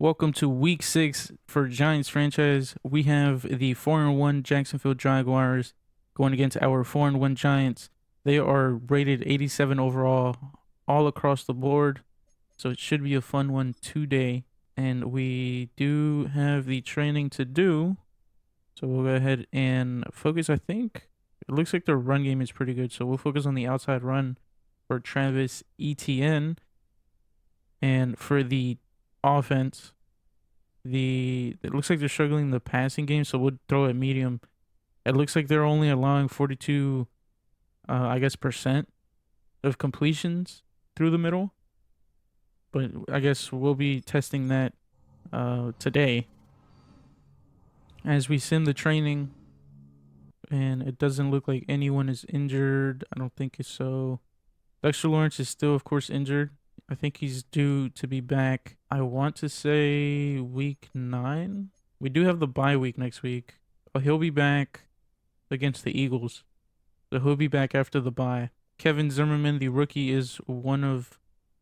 Welcome to week 6 for Giants franchise. We have the 4-1 Jacksonville Jaguars going against our 4-1 Giants. They are rated 87 overall all across the board. So it should be a fun one today. And we do have the training to do. So we'll go ahead and focus. I think it looks like their run game is pretty good. So we'll focus on the outside run for Travis Etienne. And for the offense, it looks like they're struggling in the passing game, so we'll throw it medium. It looks like they're only allowing 42 percent of completions through the middle, but I guess we'll be testing that today as we sim the training. And it doesn't look like anyone is injured. I don't think so. Dexter Lawrence is still, of course, injured. I think he's due to be back. I want to say week 9. We do have the bye week next week. Oh, he'll be back against the Eagles. So he'll be back after the bye. Kevin Zimmerman, the rookie, is one of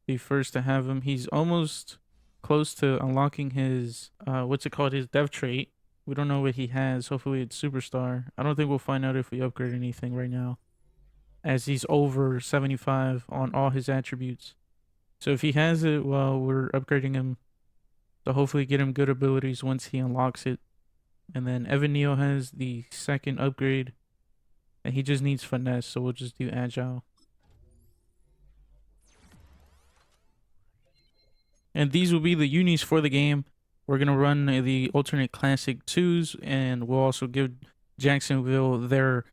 the first to have him. He's almost close to unlocking his, his dev trait. We don't know what he has. Hopefully it's superstar. I don't think we'll find out if we upgrade anything right now, as he's over 75 on all his attributes. So if he has it, well, we're upgrading him to hopefully get him good abilities once he unlocks it. And then Evan Neal has the second upgrade, and he just needs finesse, so we'll just do agile. And these will be the unis for the game. We're going to run the alternate classic 2s, and we'll also give Jacksonville their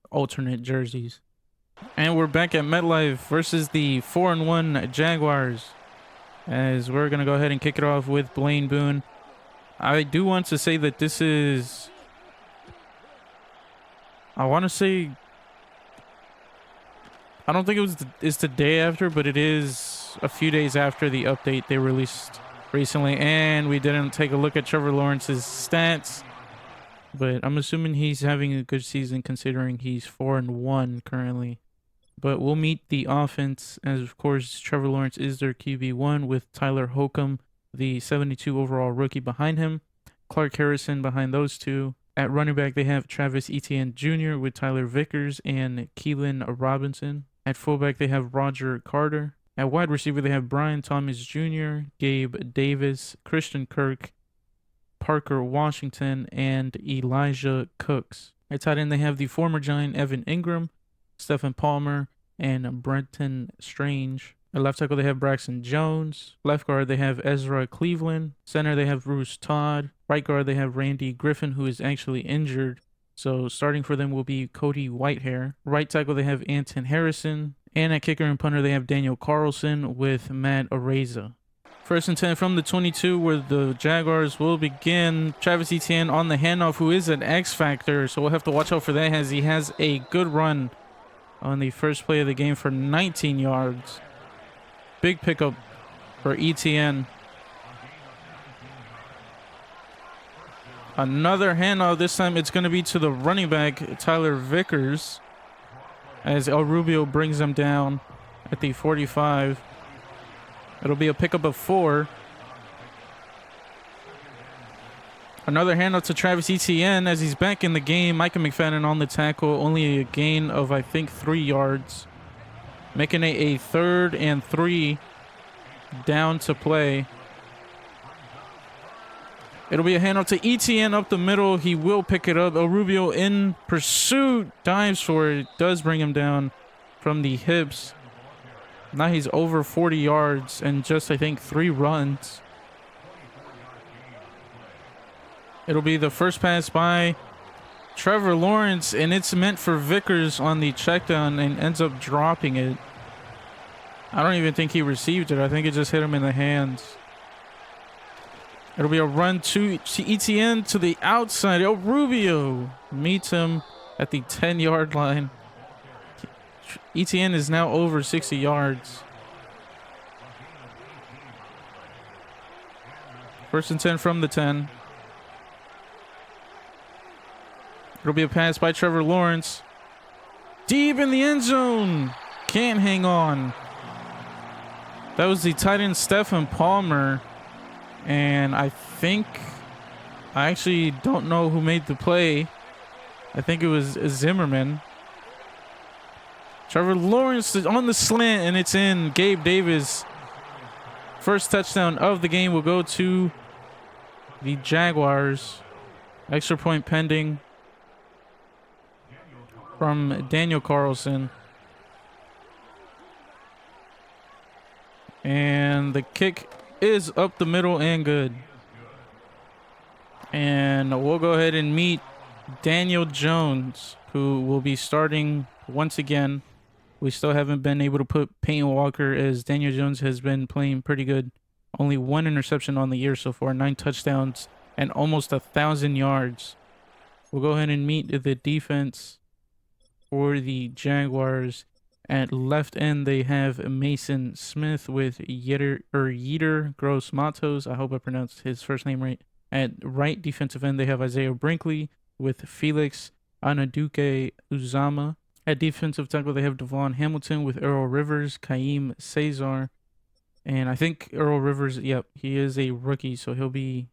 alternate jerseys. And we're back at MetLife versus the 4-1 Jaguars, as we're going to go ahead and kick it off with Blaine Boone. I do want to say that this is, I want to say, I don't think it's the day after, but it is a few days after the update they released recently. And we didn't take a look at Trevor Lawrence's stats, but I'm assuming he's having a good season considering he's 4-1 currently. But we'll meet the offense, as of course Trevor Lawrence is their QB1 with Tyler Holcomb, the 72 overall rookie, behind him. Clark Harrison behind those two. At running back, they have Travis Etienne Jr. with Tyler Vickers and Keelan Robinson. At fullback, they have Roger Carter. At wide receiver, they have Brian Thomas Jr., Gabe Davis, Christian Kirk, Parker Washington, and Elijah Cooks. At tight end, they have the former Giant Evan Ingram, Stephen Palmer, and Brenton Strange. At left tackle, they have Braxton Jones. Left guard, they have Ezra Cleveland. Center, they have Bruce Todd. Right guard, they have Randy Griffin, who is actually injured. So starting for them will be Cody Whitehair. Right tackle, they have Anton Harrison. And at kicker and punter, they have Daniel Carlson with Matt Areza. First and 10 from the 22, where the Jaguars will begin. Travis Etienne on the handoff, who is an X factor. So we'll have to watch out for that, as he has a good run on the first play of the game for 19 yards. Big pickup for Etienne. Another handoff. This time it's going to be to the running back, Tyler Vickers, as El Rubio brings him down at the 45. It'll be a pickup of 4. Another handoff to Travis Etienne as he's back in the game. Micah McFadden on the tackle. Only a gain of, I think, 3 yards. Making it a 3rd and 3 down to play. It'll be a handoff to Etienne up the middle. He will pick it up. El Rubio in pursuit. Dives for it. Does bring him down from the hips. Now he's over 40 yards and just, I think, 3 runs. It'll be the first pass by Trevor Lawrence, and it's meant for Vickers on the check down and ends up dropping it. I don't even think he received it. I think it just hit him in the hands. It'll be a run to Etienne to the outside. El Rubio meets him at the 10-yard line. Etienne is now over 60 yards. First and 10 from the 10. It'll be a pass by Trevor Lawrence. Deep in the end zone. Can't hang on. That was the tight end Stephen Palmer. And I actually don't know who made the play. I think it was Zimmerman. Trevor Lawrence is on the slant, and it's in. Gabe Davis, first touchdown of the game, will go to the Jaguars. Extra point pending from Daniel Carlson. And the kick is up the middle and good. And we'll go ahead and meet Daniel Jones, who will be starting once again. We still haven't been able to put Peyton Walker, as Daniel Jones has been playing pretty good. Only 1 interception on the year so far, 9 touchdowns, and almost 1,000 yards. We'll go ahead and meet the defense for the Jaguars. At left end, they have Mason Smith with Yetur Gross Matos. I hope I pronounced his first name right. At right defensive end, they have Isaiah Brinkley with Felix Anaduke Uzama. At defensive tackle, they have Devon Hamilton with Earl Rivers, Kaim Cesar. And I think Earl Rivers, yep, he is a rookie, so he'll be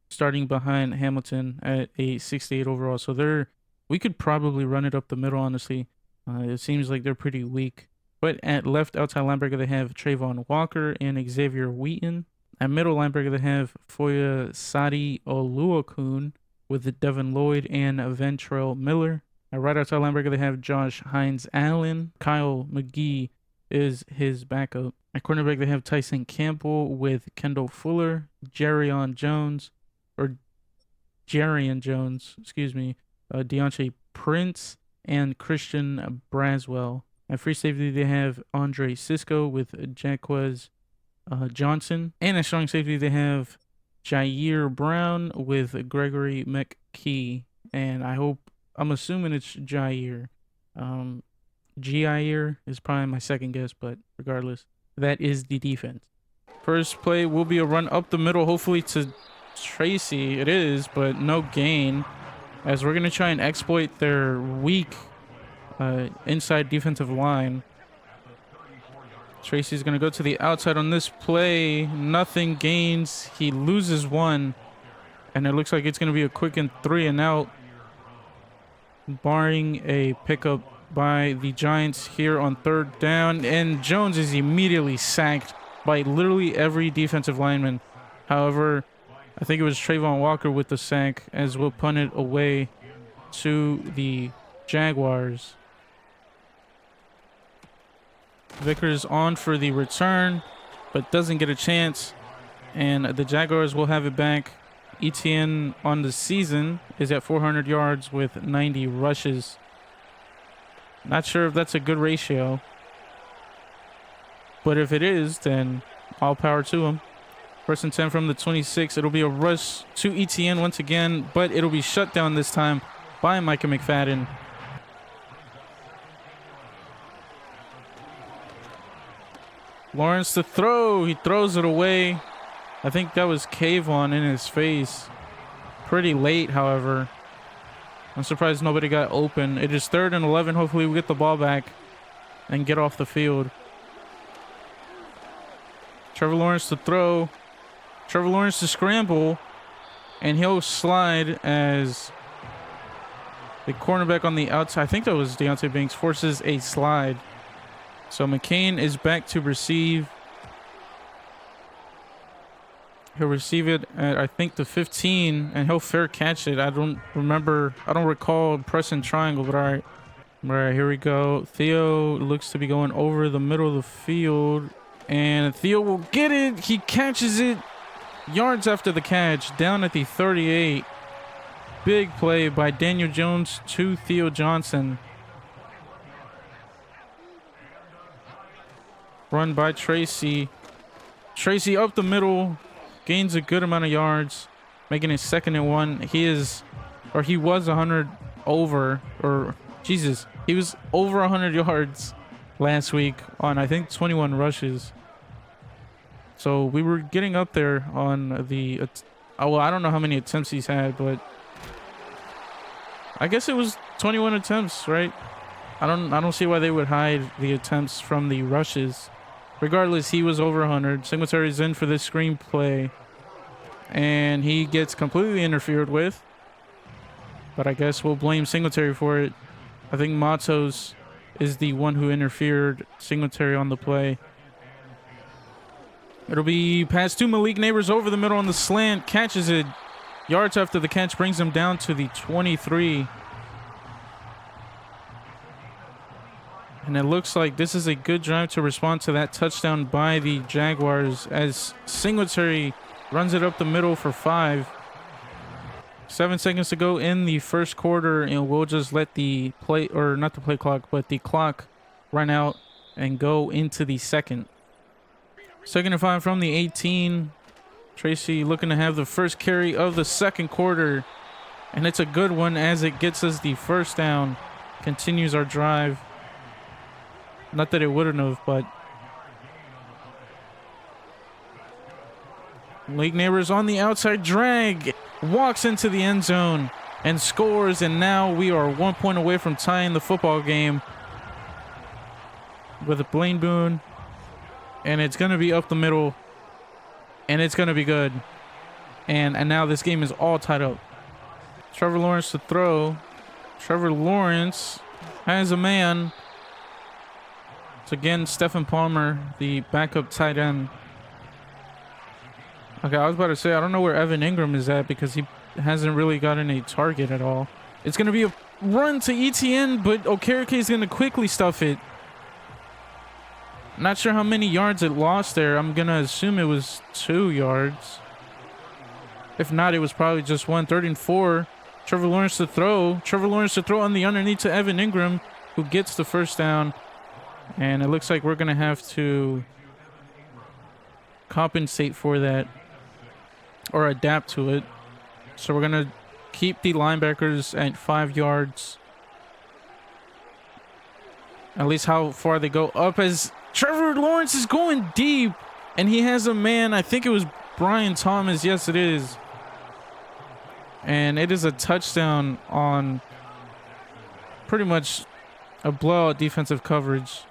starting behind Hamilton at a 68 overall. So we could probably run it up the middle, honestly. It seems like they're pretty weak. But at left outside linebacker, they have Trayvon Walker and Xavier Wheaton. At middle linebacker, they have Foya Sadi Oluokun with Devin Lloyd and Ventrell Miller. At right outside linebacker, they have Josh Hines Allen. Kyle McGee is his backup. At cornerback, they have Tyson Campbell with Kendall Fuller, Jarian Jones, Deontay Prince, and Christian Braswell. At free safety, they have Andre Sisco with Jaquez Johnson. And at strong safety, they have Jair Brown with Gregory McKee. And I'm assuming it's Jair. Jair is probably my second guess, but regardless, that is the defense. First play will be a run up the middle, hopefully to Tracy. It is, but no gain, as we're going to try and exploit their weak inside defensive line. Tracy's going to go to the outside on this play. Nothing gains. He loses 1, and it looks like it's going to be a quick and 3 and out, barring a pickup by the Giants here on 3rd down. And Jones is immediately sacked by literally every defensive lineman. However, I think it was Trayvon Walker with the sack, as we'll punt it away to the Jaguars. Vickers on for the return, but doesn't get a chance, and the Jaguars will have it back. ETN on the season is at 400 yards with 90 rushes. Not sure if that's a good ratio, but if it is, then all power to him. 1st and 10 from the 26. It'll be a rush to ETN once again, but it'll be shut down this time by Micah McFadden. Lawrence to throw. He throws it away. I think that was Kayvon in his face. Pretty late, however. I'm surprised nobody got open. It is 3rd and 11. Hopefully we get the ball back and get off the field. Trevor Lawrence to throw. Trevor Lawrence to scramble. And he'll slide as the cornerback on the outside, I think that was Deontay Banks, forces a slide. So McCain is back to receive. He'll receive it at, I think, the 15, and he'll fair catch it. I don't recall pressing triangle, but all right. All right, here we go. Theo looks to be going over the middle of the field, and Theo will get it. He catches it yards after the catch, down at the 38. Big play by Daniel Jones to Theo Johnson. Run by Tracy. Tracy up the middle. Gains a good amount of yards, making it 2nd and 1. He was 100 over, he was over 100 yards last week on, I think, 21 rushes. So we were getting up there on the, well, I don't know how many attempts he's had, but I guess it was 21 attempts, right? I don't see why they would hide the attempts from the rushes. Regardless, he was over 100. Singletary's in for this screenplay. And he gets completely interfered with. But I guess we'll blame Singletary for it. I think Matos is the one who interfered Singletary on the play. It'll be pass to Malik Neighbors over the middle on the slant. Catches it. Yards after the catch brings him down to the 23. And it looks like this is a good drive to respond to that touchdown by the Jaguars as Singletary runs it up the middle for 5. 7 seconds to go in the first quarter, and we'll just let the play, or not the play clock, but the clock run out and go into the second. 2nd and 5 from the 18. Tracy looking to have the first carry of the second quarter, and it's a good one as it gets us the first down. Continues our drive. Not that it wouldn't have, but Malik Neighbors on the outside drag, walks into the end zone and scores, and now we are 1 point away from tying the football game with a Blaine Boone, and it's going to be up the middle, and it's going to be good. And now this game is all tied up. Trevor Lawrence to throw. Trevor Lawrence has a man. It's again Stephen Palmer, the backup tight end. Okay, I was about to say, I don't know where Evan Ingram is at because he hasn't really gotten a target at all. It's going to be a run to ETN, but Okereke is going to quickly stuff it. Not sure how many yards it lost there. I'm going to assume it was 2 yards. If not, it was probably just 1. 3rd and 4. Trevor Lawrence to throw. Trevor Lawrence to throw on the underneath to Evan Ingram, who gets the first down. And it looks like we're going to have to compensate for that or adapt to it. So we're going to keep the linebackers at 5 yards. At least how far they go up, as Trevor Lawrence is going deep. And he has a man, I think it was Brian Thomas. Yes, it is. And it is a touchdown on pretty much a blowout defensive coverage.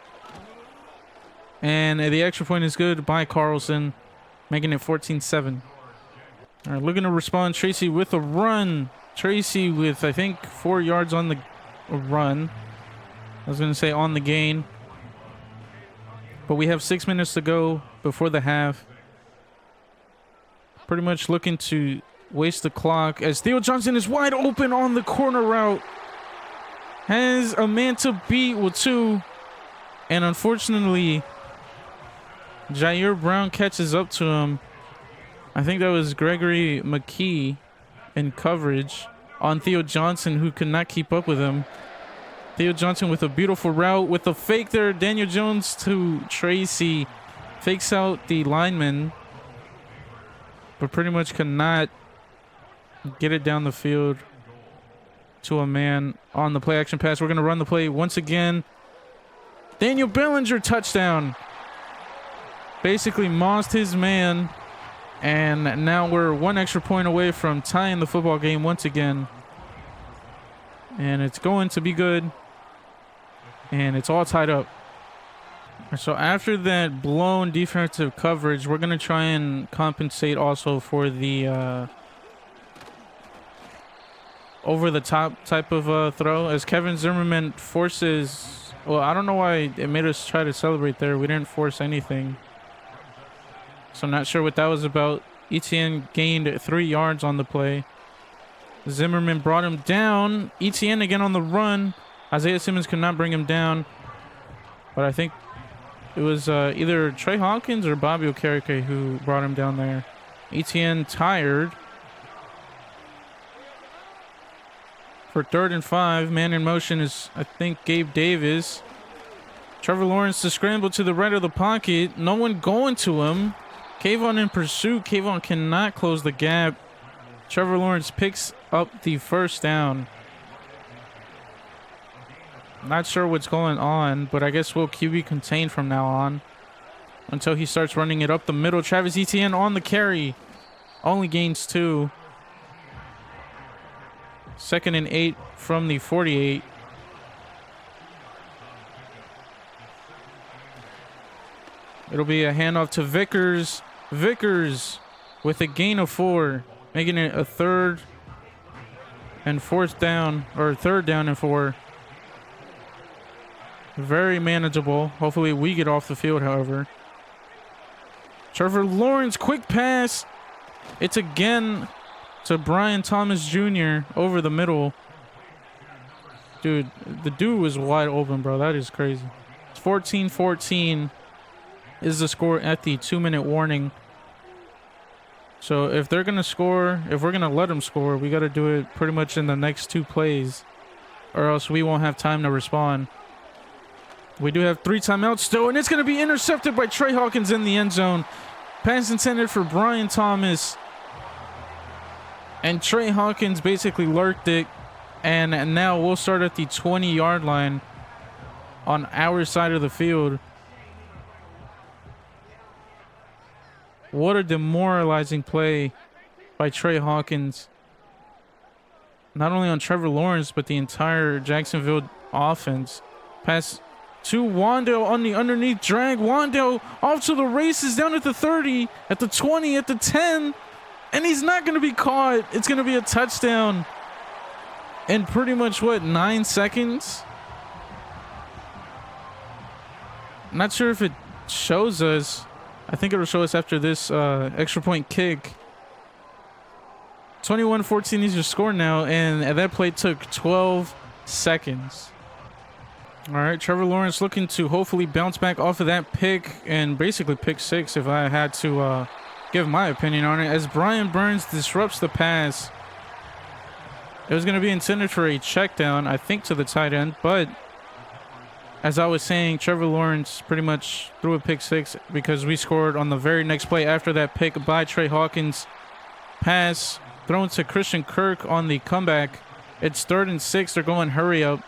And the extra point is good by Carlson, making it 14-7. All right, looking to respond. Tracy with a run. Tracy with, I think, 4 yards on the run. I was going to say on the gain. But we have 6 minutes to go before the half. Pretty much looking to waste the clock as Theo Johnson is wide open on the corner route. Has a man to beat with 2. And unfortunately, Jair Brown catches up to him. I think that was Gregory McKee in coverage on Theo Johnson, who could not keep up with him. Theo Johnson with a beautiful route with a fake there. Daniel Jones to Tracy. Fakes out the lineman, but pretty much cannot get it down the field to a man on the play action pass. We're going to run the play once again. Daniel Bellinger touchdown. Basically mossed his man, and now we're 1 extra point away from tying the football game once again. And it's going to be good, and it's all tied up. So after that blown defensive coverage, we're going to try and compensate also for the over-the-top type of throw, as Kevin Zimmerman forces... Well, I don't know why it made us try to celebrate there. We didn't force anything. So I'm not sure what that was about. Etienne gained 3 yards on the play. Zimmerman brought him down. Etienne again on the run. Isaiah Simmons could not bring him down. But I think it was either Tre Hawkins or Bobby Okereke who brought him down there. Etienne tired. For 3rd and 5, man in motion is, I think, Gabe Davis. Trevor Lawrence to scramble to the right of the pocket. No one going to him. Kayvon in pursuit. Kayvon cannot close the gap. Trevor Lawrence picks up the first down. Not sure what's going on, but I guess we'll QB contain from now on until he starts running it up the middle. Travis Etienne on the carry. Only gains 2. 2nd and 8 from the 48. It'll be a handoff to Vickers. Vickers with a gain of 4, making it a third and 4. Very manageable. Hopefully we get off the field, however. Trevor Lawrence, quick pass. It's again to Brian Thomas Jr. over the middle. Dude, the dude was wide open, bro. That is crazy. It's 14-14 is the score at the 2-minute warning. So if they're going to score, if we're going to let them score, we got to do it pretty much in the next 2 plays, or else we won't have time to respond. We do have 3 timeouts still, and it's going to be intercepted by Tre Hawkins in the end zone. Pass intended for Brian Thomas. And Tre Hawkins basically lurked it. And now we'll start at the 20-yard line on our side of the field. What a demoralizing play by Tre Hawkins. Not only on Trevor Lawrence, but the entire Jacksonville offense. Pass to Wandale on the underneath drag. Wandale off to the races, down at the 30, at the 20, at the 10. And he's not going to be caught. It's going to be a touchdown in pretty much, 9 seconds? Not sure if it shows us. I think it'll show us after this extra point kick. 21-14 is your score now, and that play took 12 seconds. All right, Trevor Lawrence looking to hopefully bounce back off of that pick, and basically pick 6 if I had to give my opinion on it, as Brian Burns disrupts the pass. It was going to be intended for a check down, I think, to the tight end, but as I was saying, Trevor Lawrence pretty much threw a pick 6 because we scored on the very next play after that pick by Tre Hawkins. Pass thrown to Christian Kirk on the comeback. It's 3rd and 6. They're going hurry up.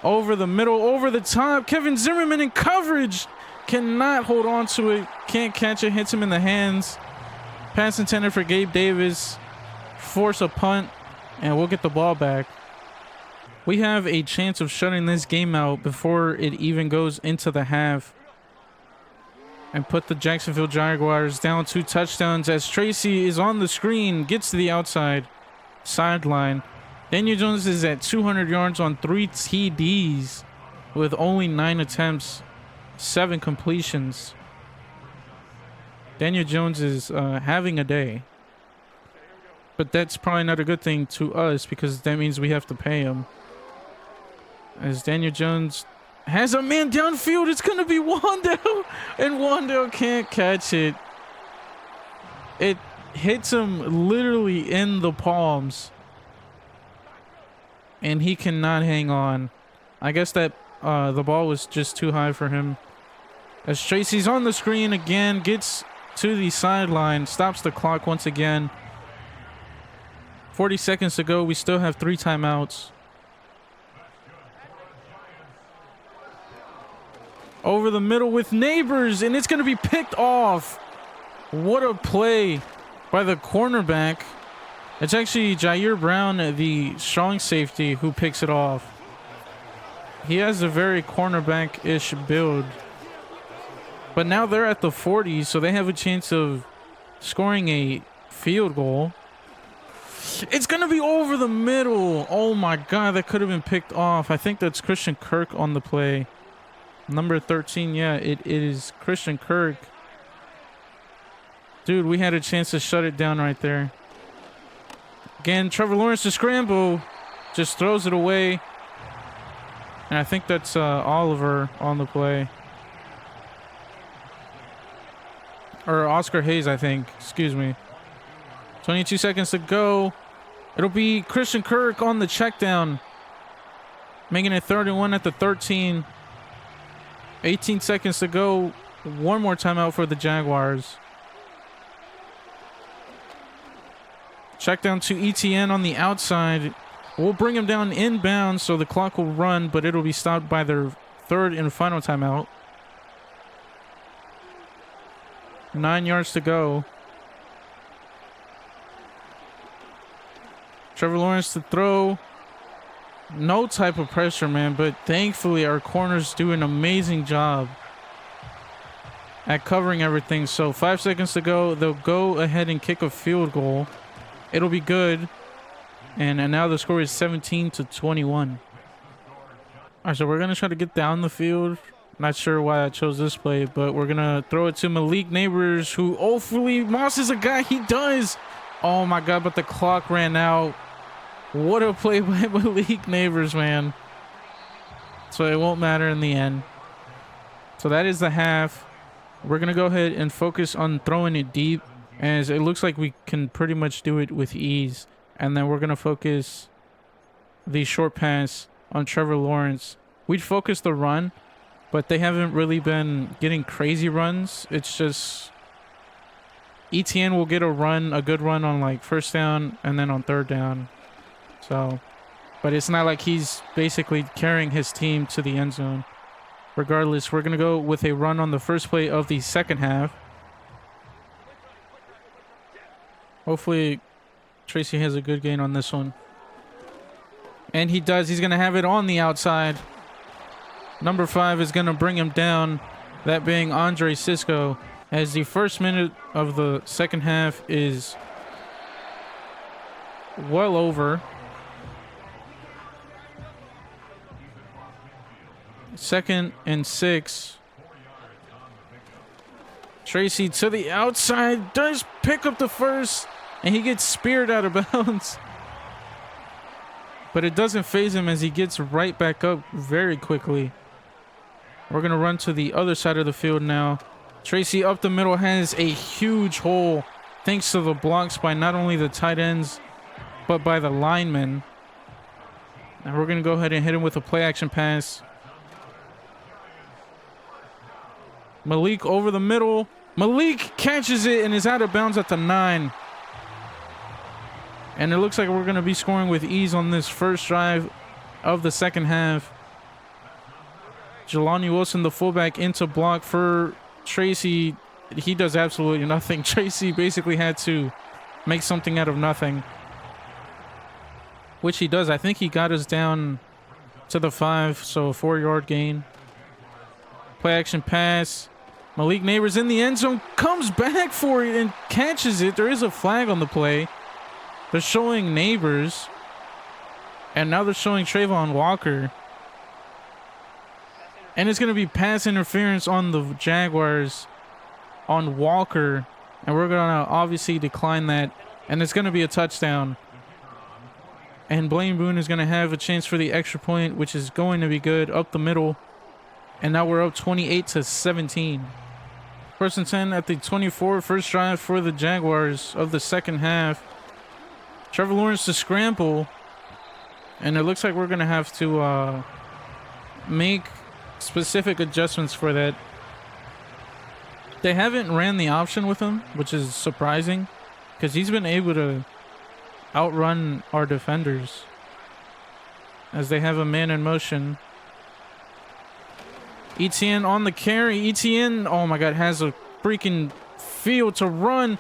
Over the middle, over the top. Kevin Zimmerman in coverage. Cannot hold on to it. Can't catch it. Hits him in the hands. Pass intended for Gabe Davis. Force a punt, and we'll get the ball back. We have a chance of shutting this game out before it even goes into the half, and put the Jacksonville Jaguars down 2 touchdowns, as Tracy is on the screen, gets to the outside sideline. Daniel Jones is at 200 yards on 3 TDs with only 9 attempts, 7 completions. Daniel Jones is having a day. But that's probably not a good thing to us, because that means we have to pay him. As Daniel Jones has a man downfield, it's going to be Wandale, and Wandale can't catch it. It hits him literally in the palms, and he cannot hang on. I guess that the ball was just too high for him. As Tracy's on the screen again, gets to the sideline, stops the clock once again. 40 seconds to go. We still have 3 timeouts. Over the middle with Neighbors, and it's going to be picked off. What a play by the cornerback. It's actually Jair Brown, the strong safety, who picks it off. He has a very cornerback-ish build. But now they're at the 40, so they have a chance of scoring a field goal. It's going to be over the middle. Oh my God, that could have been picked off. I think that's Christian Kirk on the play. Number 13, yeah, it is Christian Kirk. Dude, we had a chance to shut it down right there. Again, Trevor Lawrence to scramble. Just throws it away. And I think that's Oliver on the play. Or Oscar Hayes, I think. Excuse me. 22 seconds to go. It'll be Christian Kirk on the check down, making it 3rd and 1 at the 13. 18 seconds to go. One more timeout for the Jaguars. Check down to ETN on the outside. We'll bring him down inbound, so the clock will run, but it'll be stopped by their 3rd and final timeout. 9 yards to go. Trevor Lawrence to throw. No type of pressure, man, but thankfully our corners do an amazing job. at covering everything. So 5 seconds to go. They'll go ahead and kick a field goal. It'll be good. And now the score is 17-21. All right, so we're going to try to get down the field. Not sure why I chose this play, but we're going to throw it to Malik Neighbors, who hopefully Moss is a guy. He does. Oh, my God, but the clock ran out. What a play by Malik Neighbors, man. So it won't matter in the end. So that is the half. We're going to go ahead and focus on throwing it deep, as it looks like we can pretty much do it with ease. And then we're going to focus the short pass on Trevor Lawrence. We'd focus the run, but they haven't really been getting crazy runs. It's just ETN will get a good run on like first down and then on third down. So, but it's not like he's basically carrying his team to the end zone. Regardless, we're going to go with a run on the first play of the second half. Hopefully Tracy has a good gain on this one. And he does. He's going to have it on the outside. Number 5 is going to bring him down, that being Andre Cisco, as the first minute of the second half is well over. 2nd and 6. Tracy to the outside, does pick up the first, and he gets speared out of bounds. But it doesn't faze him as he gets right back up very quickly. We're going to run to the other side of the field now. Tracy up the middle has a huge hole thanks to the blocks by not only the tight ends, but by the linemen. Now we're going to go ahead and hit him with a play action pass. Malik over the middle. Malik catches it and is out of bounds at the 9. And it looks like we're going to be scoring with ease on this first drive of the second half. Jelani Wilson, the fullback, into block for Tracy. He does absolutely nothing. Tracy basically had to make something out of nothing, which he does. I think he got us down to the 5, so a 4-yard gain. Play action pass. Malik Neighbors in the end zone, comes back for it and catches it. There is a flag on the play. They're showing Neighbors, and now they're showing Trayvon Walker. And it's going to be pass interference on the Jaguars on Walker, and we're going to obviously decline that, and it's going to be a touchdown. And Blaine Boone is going to have a chance for the extra point, which is going to be good up the middle. And now we're up 28-17. 1st and 10 at the 24, first drive for the Jaguars of the second half. Trevor Lawrence to scramble, and it looks like we're going to have to make specific adjustments for that. They haven't ran the option with him, which is surprising, because he's been able to outrun our defenders as they have a man in motion. ETN on the carry. ETN, oh my God, has a freaking field to run.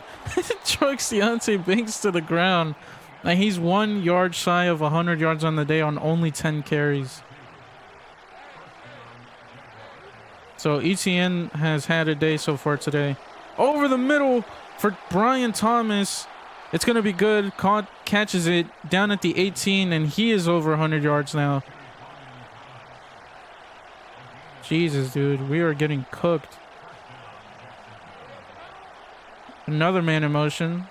Trucks Deontay Banks to the ground. Like, he's 1 yard shy of 100 yards on the day on only 10 carries. So ETN has had a day so far today. Over the middle for Brian Thomas. It's going to be good. Catches it down at the 18, and he is over 100 yards now. Jesus, dude. We are getting cooked. Another man in motion.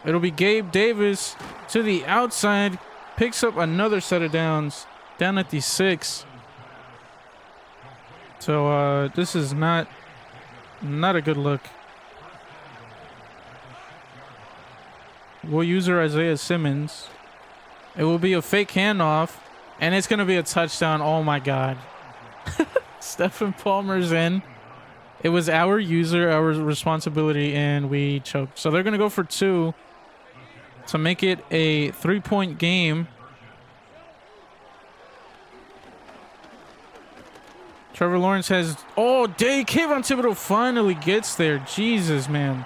It'll be Gabe Davis to the outside. Picks up another set of downs. Down at the 6. So this is not a good look. We'll use our Isaiah Simmons. It will be a fake handoff, and it's going to be a touchdown. Oh my God. Stephen Palmer's in. It was our user, our responsibility, and we choked. So they're going to go for 2 to make it a 3-point game. Trevor Lawrence has... Oh, Kayvon Thibodeau finally gets there. Jesus, man.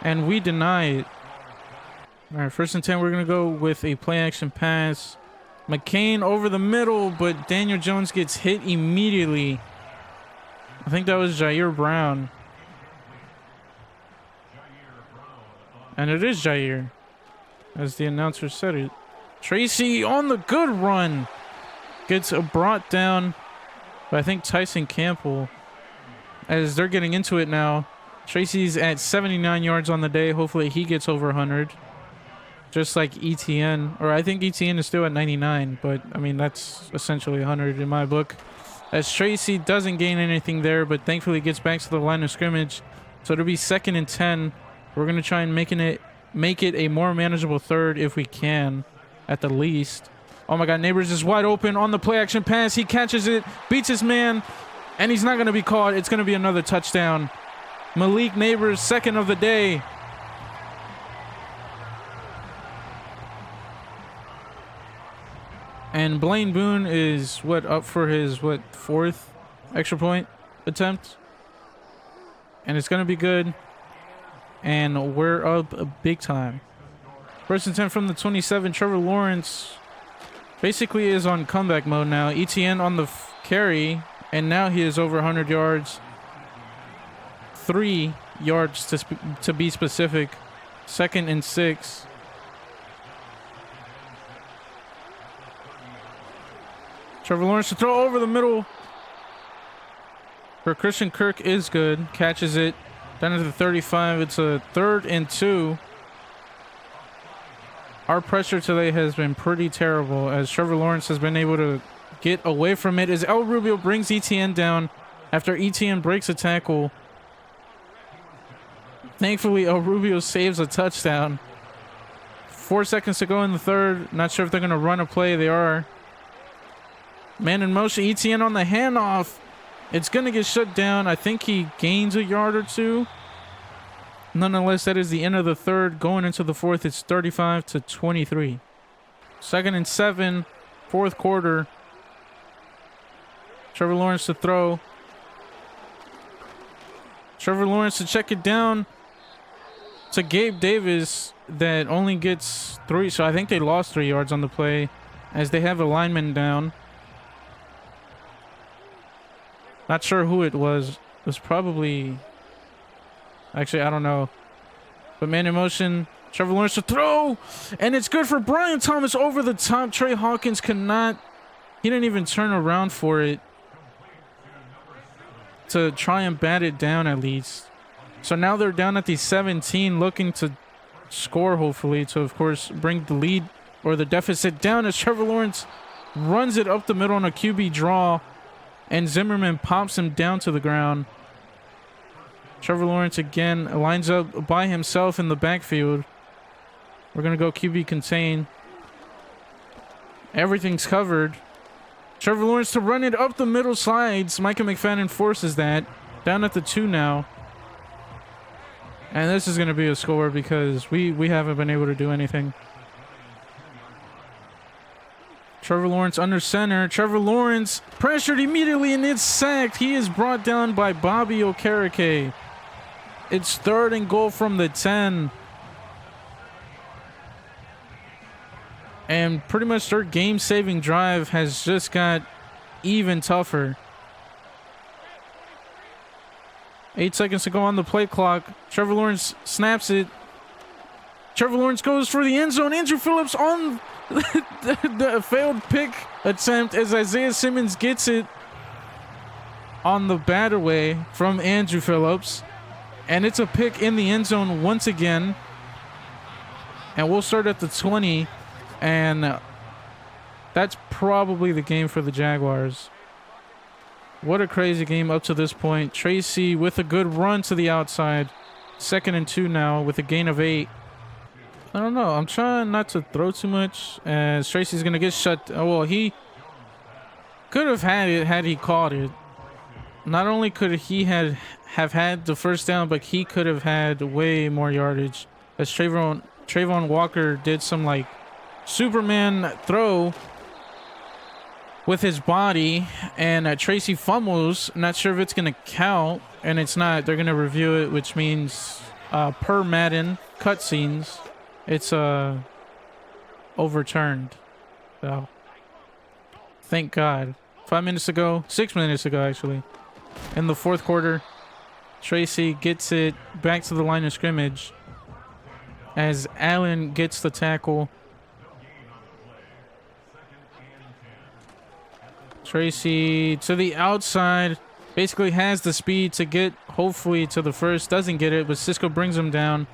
And we deny it. All right, 1st and 10, we're going to go with a play-action pass. McCain over the middle, but Daniel Jones gets hit immediately. I think that was Jair Brown. And it is Jair, as the announcer said it. Tracy on the good run. Gets brought down by, I think, Tyson Campbell. As they're getting into it now. Tracy's at 79 yards on the day. Hopefully he gets over 100. Just like ETN. Or I think ETN is still at 99. But, I mean, that's essentially 100 in my book. As Tracy doesn't gain anything there. But thankfully gets back to the line of scrimmage. So it'll be 2nd and 10. We're going to try and make it a more manageable third if we can. At the least. Oh my God, Neighbors is wide open on the play action pass. He catches it. Beats his man. And he's not going to be caught. It's going to be another touchdown. Malik Neighbors, 2nd of the day. And Blaine Boone is, up for his, 4th extra point attempt? And it's going to be good. And we're up big time. 1st and 10 from the 27. Trevor Lawrence basically is on comeback mode now. ETN on the carry. And now he is over 100 yards. 3 yards to be specific. 2nd and 6. Trevor Lawrence to throw over the middle. For Christian Kirk is good. Catches it. Down to the 35. It's a 3rd and 2. Our pressure today has been pretty terrible as Trevor Lawrence has been able to get away from it as El Rubio brings ETN down after ETN breaks a tackle. Thankfully, El Rubio saves a touchdown. 4 seconds to go in the third. Not sure if they're going to run a play. They are. Man in motion. ETN on the handoff. It's going to get shut down. I think he gains a yard or 2. Nonetheless, that is the end of the third. Going into the fourth, it's 35-23. 2nd and 7, 4th quarter. Trevor Lawrence to throw. Trevor Lawrence to check it down to Gabe Davis that only gets 3. So I think they lost 3 yards on the play as they have a lineman down. Not sure who it was. It was probably... Actually, I don't know. But man in motion. Trevor Lawrence to throw. And it's good for Brian Thomas over the top. Tre Hawkins cannot... He didn't even turn around for it. To try and bat it down at least. So now they're down at the 17. Looking to score hopefully. To of course bring the lead or the deficit down as Trevor Lawrence runs it up the middle on a QB draw. And Zimmerman pops him down to the ground. Trevor Lawrence again lines up by himself in the backfield. We're going to go QB contain. Everything's covered. Trevor Lawrence to run it up the middle slides. Micah McFadden forces that. Down at the 2 now. And this is going to be a score because we haven't been able to do anything. Trevor Lawrence under center. Trevor Lawrence pressured immediately and it's sacked. He is brought down by Bobby Okereke. It's 3rd and goal from the 10. And pretty much their game-saving drive has just got even tougher. 8 seconds to go on the play clock. Trevor Lawrence snaps it. Trevor Lawrence goes for the end zone. Andrew Phillips on the failed pick attempt as Isaiah Simmons gets it on the bat away from Andrew Phillips. And it's a pick in the end zone once again. And we'll start at the 20. And that's probably the game for the Jaguars. What a crazy game up to this point. Tracy with a good run to the outside. 2nd and 2 now with a gain of 8. I don't know. I'm trying not to throw too much as Tracy's going to get shut. Oh, well, he could have had it had he caught it. Not only could he have had the first down, but he could have had way more yardage. As Trayvon Walker did some like Superman throw with his body, and Tracy fumbles. Not sure if it's going to count, and it's not. They're going to review it, which means per Madden cutscenes, it's overturned. So thank God. 5 minutes ago, 6 minutes ago actually, in the fourth quarter. Tracy gets it back to the line of scrimmage as Allen gets the tackle. Tracy to the outside, basically has the speed to get hopefully to the first, doesn't get it, but Cisco brings him down.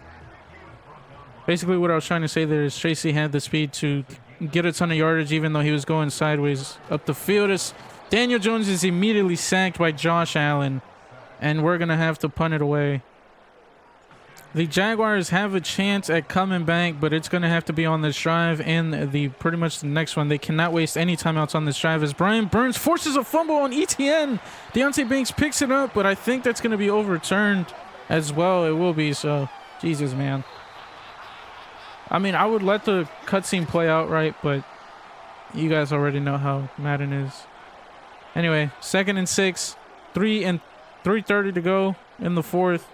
Basically what I was trying to say there is Tracy had the speed to get a ton of yardage even though he was going sideways up the field. As Daniel Jones is immediately sacked by Josh Allen, and we're going to have to punt it away. The Jaguars have a chance at coming back, but it's going to have to be on this drive and pretty much the next one. They cannot waste any timeouts on this drive as Brian Burns forces a fumble on ETN. Deontay Banks picks it up, but I think that's going to be overturned as well. It will be, so Jesus, man. I mean, I would let the cutscene play out right, but you guys already know how Madden is. Anyway, 2nd and 6, 3:30 to go in the fourth.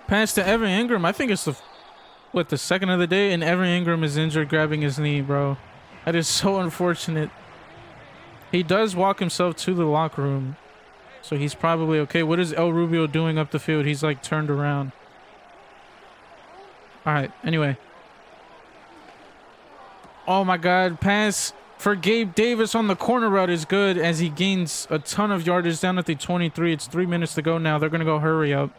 Pass to Evan Ingram. I think it's the second of the day, and Evan Ingram is injured, grabbing his knee, bro. That is so unfortunate. He does walk himself to the locker room, so he's probably okay. What is El Rubio doing up the field? He's like turned around. All right, anyway. Oh my God, pass for Gabe Davis on the corner route is good as he gains a ton of yardage down at the 23. It's 3 minutes to go now. They're going to go hurry up.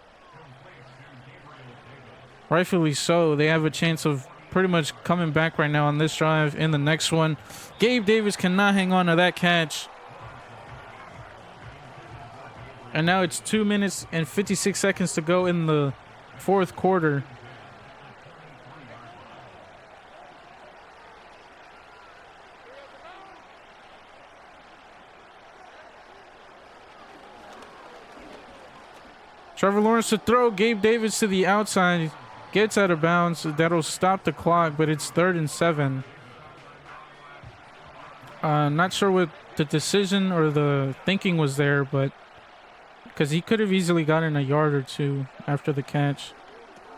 Rightfully so. They have a chance of pretty much coming back right now on this drive and the next one. Gabe Davis cannot hang on to that catch. And now it's 2 minutes and 56 seconds to go in the fourth quarter. Trevor Lawrence to throw. Gabe Davis to the outside. Gets out of bounds. That'll stop the clock, but it's 3rd and 7. Not sure what the decision or the thinking was there, but because he could have easily gotten a yard or two after the catch.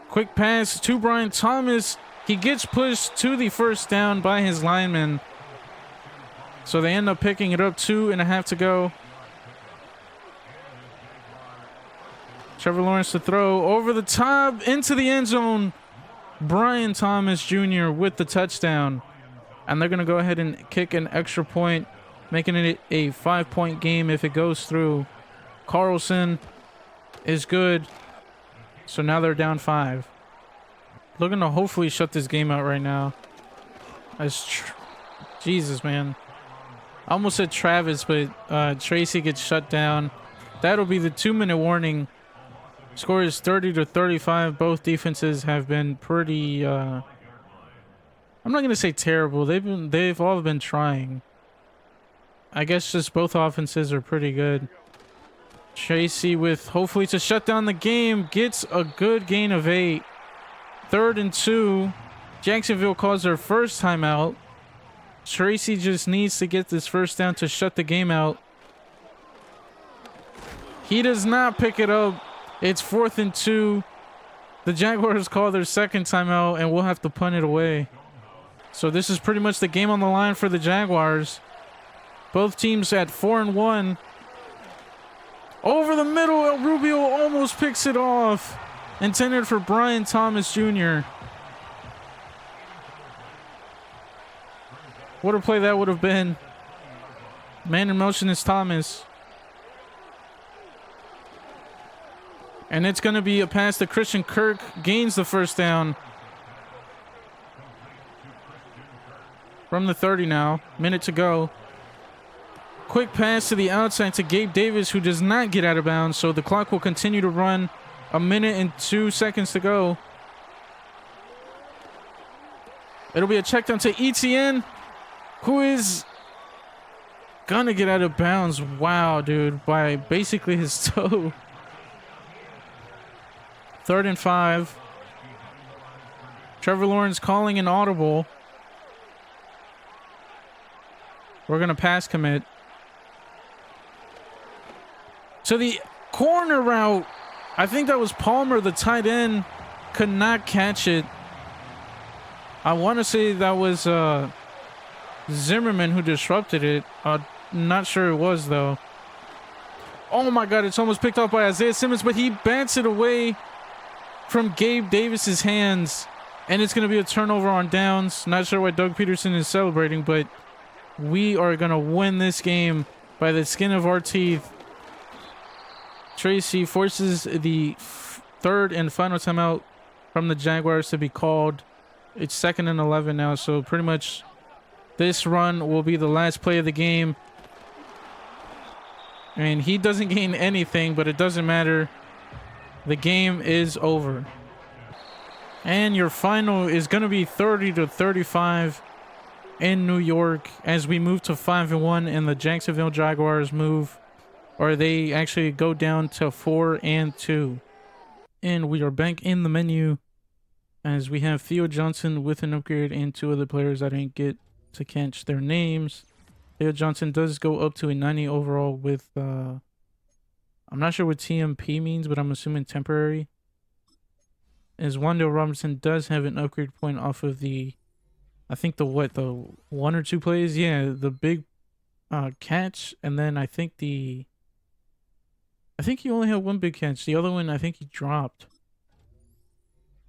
Quick pass to Brian Thomas. He gets pushed to the first down by his lineman. So they end up picking it up. 2.5 to go. Trevor Lawrence to throw over the top into the end zone. Brian Thomas Jr. with the touchdown. And they're going to go ahead and kick an extra point, making it a 5-point game if it goes through. Carlson is good. So now they're down 5. Looking to hopefully shut this game out right now. Jesus, man. I almost said Travis, but Tracy gets shut down. That'll be the 2-minute warning. Score is 30-35. Both defenses have been pretty I'm not gonna say terrible. They've all been trying. I guess just both offenses are pretty good. Tracy with hopefully to shut down the game gets a good gain of 8. 3rd and 2. Jacksonville calls their first timeout. Tracy just needs to get this first down to shut the game out. He does not pick it up. It's 4th and 2. The Jaguars call their second timeout, and we'll have to punt it away. So this is pretty much the game on the line for the Jaguars. Both teams at 4-1. Over the middle, El Rubio almost picks it off. Intended for Brian Thomas Jr. What a play that would have been. Man in motion is Thomas. And it's going to be a pass to Christian Kirk. Gains the first down. From the 30 now. Minute to go. Quick pass to the outside to Gabe Davis, who does not get out of bounds. So the clock will continue to run. 1 minute and 2 seconds to go. It'll be a check down to ETN, who is going to get out of bounds. Wow, dude. By basically his toe. 3rd and 5. Trevor Lawrence calling an audible. We're going to pass commit. To the corner route. I think that was Palmer, the tight end. Could not catch it. I want to say that was Zimmerman who disrupted it. Not sure it was, though. Oh my God, it's almost picked off by Isaiah Simmons, but he bats it away from Gabe Davis's hands. And it's going to be a turnover on downs. Not sure what Doug Peterson is celebrating, but we are going to win this game by the skin of our teeth. Tracy forces the third and final timeout from the Jaguars to be called. It's 2nd and 11 now, so pretty much this run will be the last play of the game. And he doesn't gain anything, but it doesn't matter. The game is over. And your final is going to be 30-35 in New York as we move to 5-1 and the Jacksonville Jaguars move, or they actually go down to 4-2. And we are back in the menu as we have Theo Johnson with an upgrade and 2 other players I didn't get to catch their names. Theo Johnson does go up to a 90 overall with, I'm not sure what TMP means, but I'm assuming temporary. As Wandale Robinson does have an upgrade point off of the, I think the 1 or 2 plays? Yeah, the big catch, and then I think he only had 1 big catch. The other one, I think he dropped.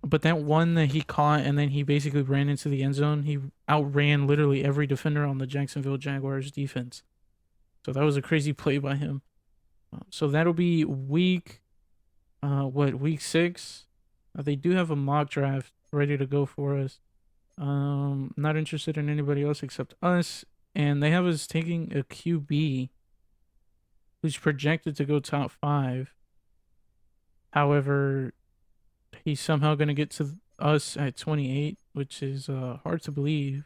But that one that he caught and then he basically ran into the end zone, he outran literally every defender on the Jacksonville Jaguars defense. So that was a crazy play by him. So that'll be week 6? They do have a mock draft ready to go for us. Not interested in anybody else except us. And they have us taking a QB who's projected to go top 5. However, he's somehow going to get to us at 28, which is hard to believe.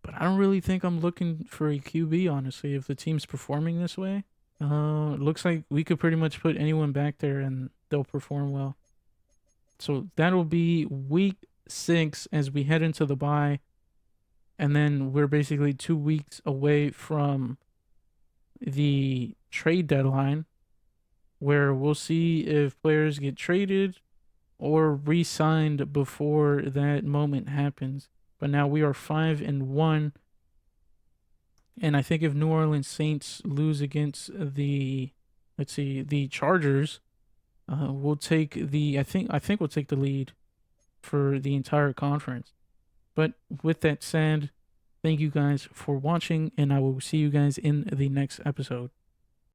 But I don't really think I'm looking for a QB, honestly, if the team's performing this way. It looks like we could pretty much put anyone back there and they'll perform well. So that'll be week 6 as we head into the bye. And then we're basically 2 weeks away from the trade deadline, where we'll see if players get traded or re-signed before that moment happens. But now we are 5-1. And I think if New Orleans Saints lose against the Chargers, we'll take the I think we'll take the lead for the entire conference. But with that said, thank you guys for watching, and I will see you guys in the next episode.